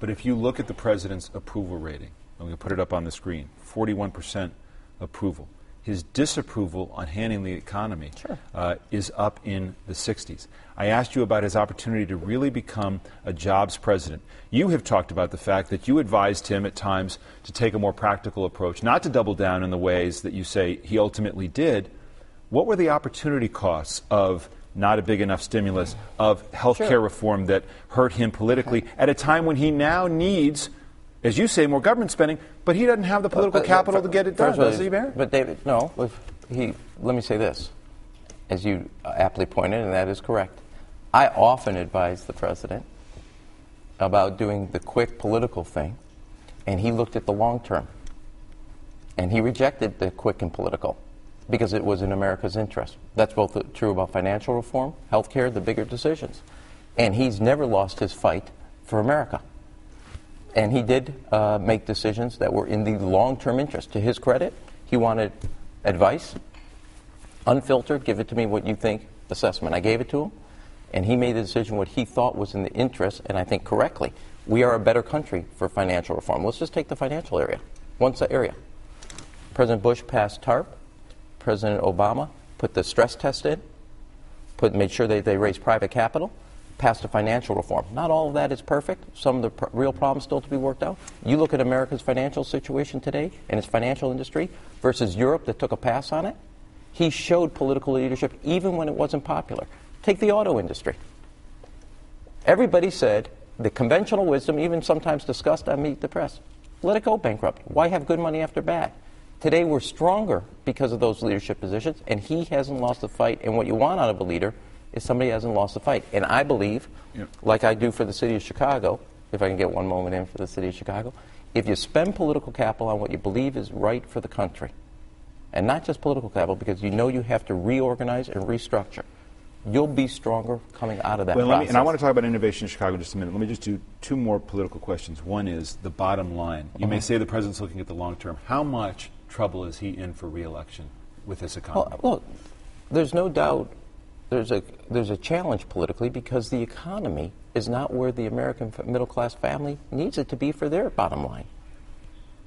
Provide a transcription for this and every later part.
But if you look at the president's approval rating, I'm going to put it up on the screen, 41% approval. His disapproval on handling the economy is up in the 60s. I asked you about his opportunity to really become a jobs president. You have talked about the fact that you advised him at times to take a more practical approach, not to double down in the ways that you say he ultimately did. What were the opportunity costs of not a big enough stimulus, of health care reform that hurt him politically at a time when he now needs, as you say, more government spending, but he doesn't have the political capital to get it done, does he, Mayor? But David, no. Let me say this, as you aptly pointed, and that is correct. I often advise the president about doing the quick political thing, and he looked at the long term. And he rejected the quick and political because it was in America's interest. That's both true about financial reform, health care, the bigger decisions. And he's never lost his fight for America. And he did make decisions that were in the long-term interest. To his credit, he wanted advice, unfiltered, give it to me what you think assessment. I gave it to him, and he made the decision what he thought was in the interest, and I think correctly. We are a better country for financial reform. Let's just take the financial area. One area. President Bush passed TARP. President Obama put the stress test in, made sure they raised private capital, passed a financial reform. Not all of that is perfect. Some of the real problems still to be worked out. You look at America's financial situation today and its financial industry versus Europe that took a pass on it. He showed political leadership even when it wasn't popular. Take the auto industry. Everybody said, the conventional wisdom, even sometimes discussed on Meet the Press, let it go bankrupt. Why have good money after bad? Today we're stronger because of those leadership positions, and he hasn't lost the fight. And what you want out of a leader is somebody who hasn't lost the fight. And I believe, like I do for the city of Chicago, if I can get one moment in for the city of Chicago, if you spend political capital on what you believe is right for the country, and not just political capital, because you know you have to reorganize and restructure, you'll be stronger coming out of that process. And I want to talk about innovation in Chicago in just a minute. Let me just do two more political questions. One is the bottom line. You may say the president's looking at the long term. How much trouble is he in for re-election with this economy? Well, look, there's no doubt there's a challenge politically because the economy is not where the American middle-class family needs it to be for their bottom line.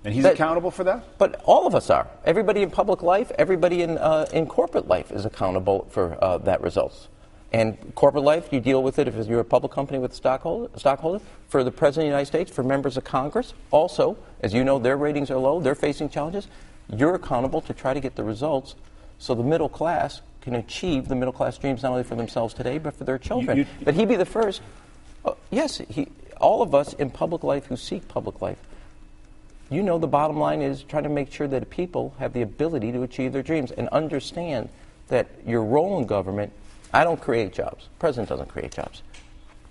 And he's accountable for that? But all of us are. Everybody in public life, everybody in corporate life is accountable for that results. And corporate life, you deal with it if you're a public company with stockholders. For the President of the United States, for members of Congress, also, as you know, their ratings are low, they're facing challenges. You're accountable to try to get the results so the middle class can achieve the middle class dreams not only for themselves today, but for their children. But he'd be the first. Yes, all of us in public life who seek public life, you know the bottom line is trying to make sure that people have the ability to achieve their dreams and understand that your role in government, I don't create jobs. The president doesn't create jobs.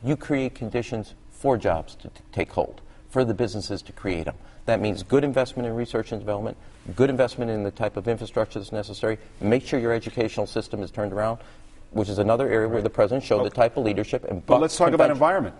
You create conditions for jobs to take hold, for the businesses to create them. That means good investment in research and development, good investment in the type of infrastructure that's necessary, make sure your educational system is turned around, which is another area where the president showed the type of leadership. But let's talk about environment.